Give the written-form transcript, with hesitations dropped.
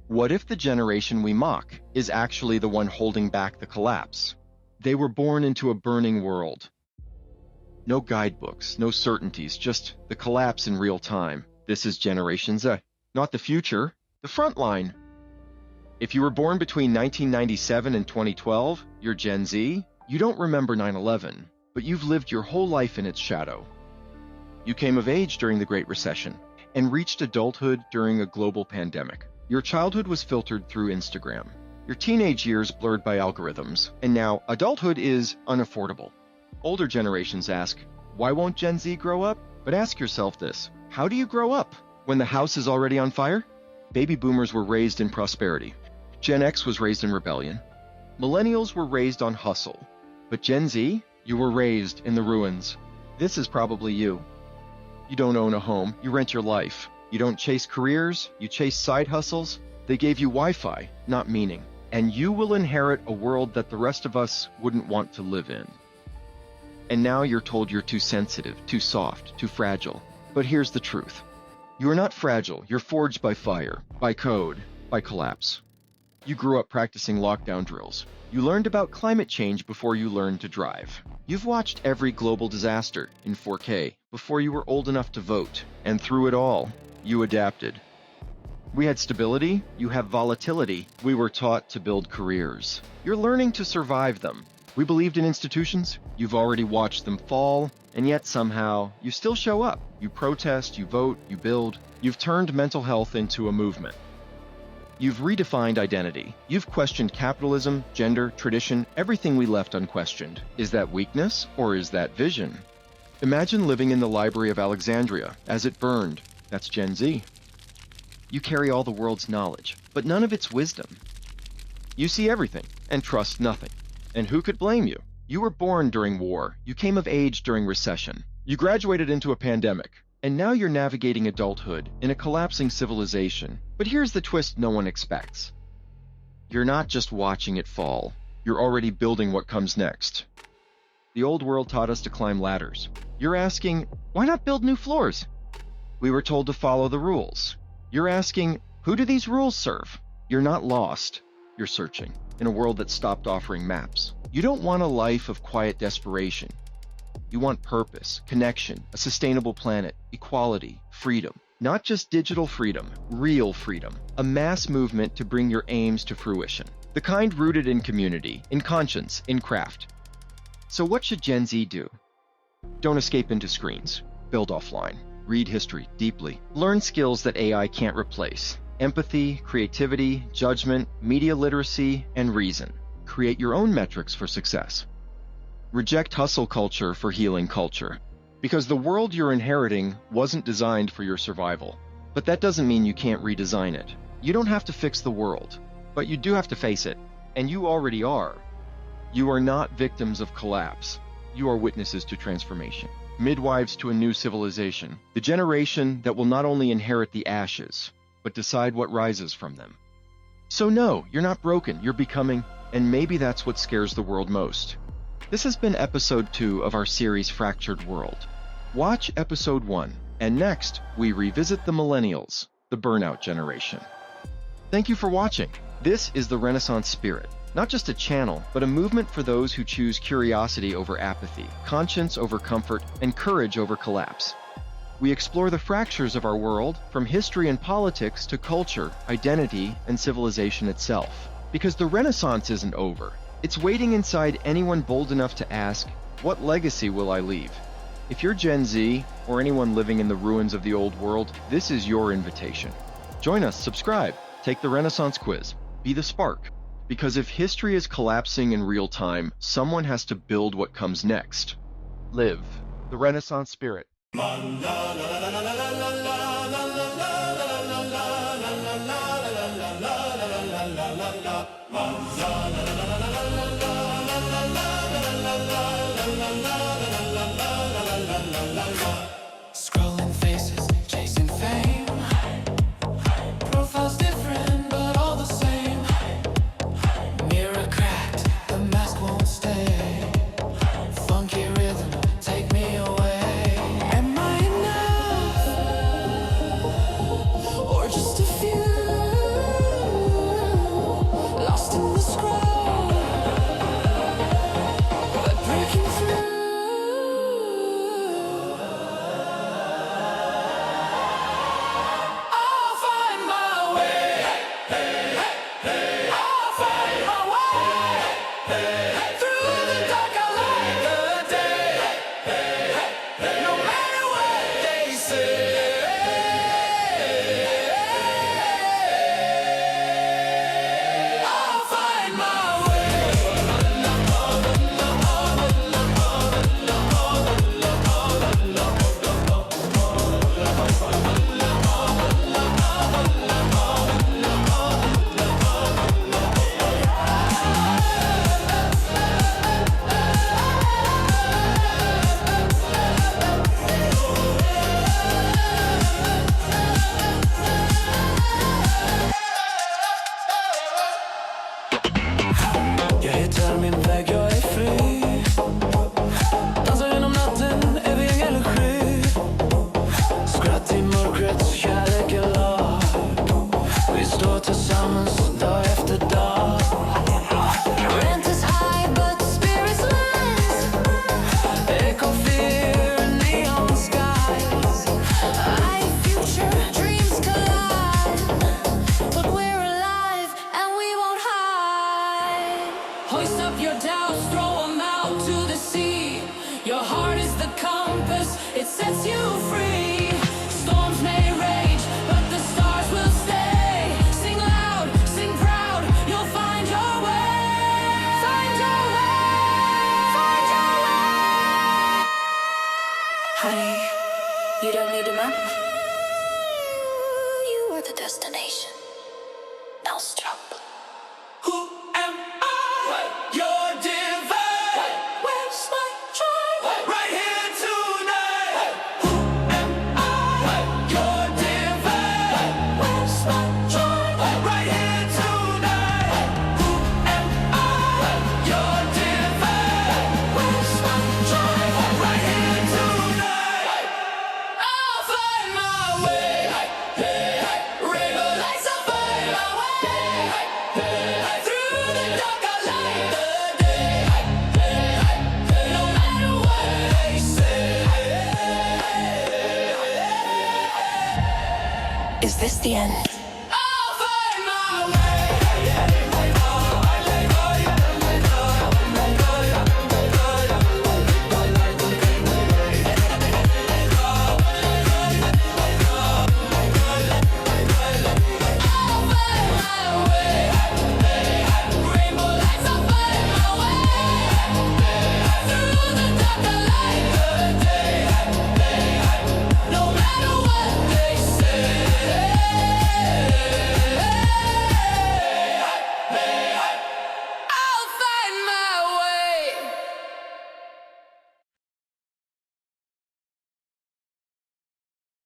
What if the generation we mock is actually the one holding back the collapse? They were born into a burning world. No guidebooks, no certainties, just the collapse in real time. This is Generation Z, not the future, the front line. If you were born between 1997 and 2012, you're Gen Z. You don't remember 9/11, but you've lived your whole life in its shadow. You came of age during the Great Recession and reached adulthood during a global pandemic. Your childhood was filtered through Instagram, your teenage years blurred by algorithms, and now adulthood is unaffordable. Older generations ask, why won't Gen Z grow up? But ask yourself this, how do you grow up when the house is already on fire? Baby boomers were raised in prosperity. Gen X was raised in rebellion. Millennials were raised on hustle. But Gen Z, you were raised in the ruins. This is probably you. You don't own a home, you rent your life. You don't chase careers, you chase side hustles. They gave you Wi-Fi, not meaning. And you will inherit a world that the rest of us wouldn't want to live in. And now you're told you're too sensitive, too soft, too fragile. But here's the truth. You are not fragile, you're forged by fire, by code, by collapse. You grew up practicing lockdown drills. You learned about climate change before you learned to drive. You've watched every global disaster in 4K before you were old enough to vote. And through it all, you adapted. We had stability, you have volatility. We were taught to build careers. You're learning to survive them. We believed in institutions, you've already watched them fall, and yet somehow you still show up. You protest, you vote, you build. You've turned mental health into a movement. You've redefined identity. You've questioned capitalism, gender, tradition, everything we left unquestioned. Is that weakness or is that vision? Imagine living in the Library of Alexandria as it burned. That's Gen Z. You carry all the world's knowledge, but none of its wisdom. You see everything and trust nothing. And who could blame you? You were born during war. You came of age during recession. You graduated into a pandemic. And now you're navigating adulthood in a collapsing civilization. But here's the twist no one expects. You're not just watching it fall. You're already building what comes next. The old world taught us to climb ladders. You're asking, why not build new floors? We were told to follow the rules. You're asking, who do these rules serve? You're not lost. You're searching in a world that stopped offering maps. You don't want a life of quiet desperation. You want purpose, connection, a sustainable planet, equality, freedom. Not just digital freedom, real freedom. A mass movement to bring your aims to fruition. The kind rooted in community, in conscience, in craft. So what should Gen Z do? Don't escape into screens. Build offline. Read history deeply. Learn skills that AI can't replace. Empathy, creativity, judgment, media literacy, and reason. Create your own metrics for success. Reject hustle culture for healing culture. Because the world you're inheriting wasn't designed for your survival. But that doesn't mean you can't redesign it. You don't have to fix the world, but you do have to face it. And you already are. You are not victims of collapse. You are witnesses to transformation. Midwives to a new civilization. The generation that will not only inherit the ashes, but decide what rises from them. So no, you're not broken, you're becoming, and maybe that's what scares the world most. This has been episode 2 of our series Fractured World. Watch episode 1, and next we revisit the Millennials, the burnout generation. Thank you for watching. This is the Renaissance Spirit. Not just a channel, but a movement for those who choose curiosity over apathy, conscience over comfort, and courage over collapse. We explore the fractures of our world, from history and politics to culture, identity, and civilization itself. Because the Renaissance isn't over. It's waiting inside anyone bold enough to ask, what legacy will I leave? If you're Gen Z, or anyone living in the ruins of the old world, this is your invitation. Join us, subscribe, take the Renaissance quiz, be the spark. Because if history is collapsing in real time, someone has to build what comes next. Live the Renaissance spirit. Scrolling faces, chasing fame. Profiles different, but all the same. Mirror cracked, the mask won't stay. Funky rhythm, take me away. Am I enough? sets you free. Storms may rage, but the stars will stay. Sing loud, sing proud, you'll find your way. Find your way, find your way. Honey, you don't need a map. You are the destination. No struggle. Who am I? Your divine. Where's my tribe? Right here tonight. Who am I? Your divine. Where's my tribe? Right here tonight. Who am I? Your divine. Where's my tribe? Right here tonight. I'll find my way. Rainbow lights will find my way. Through the dark I light the day. No matter what they say. Is this the end?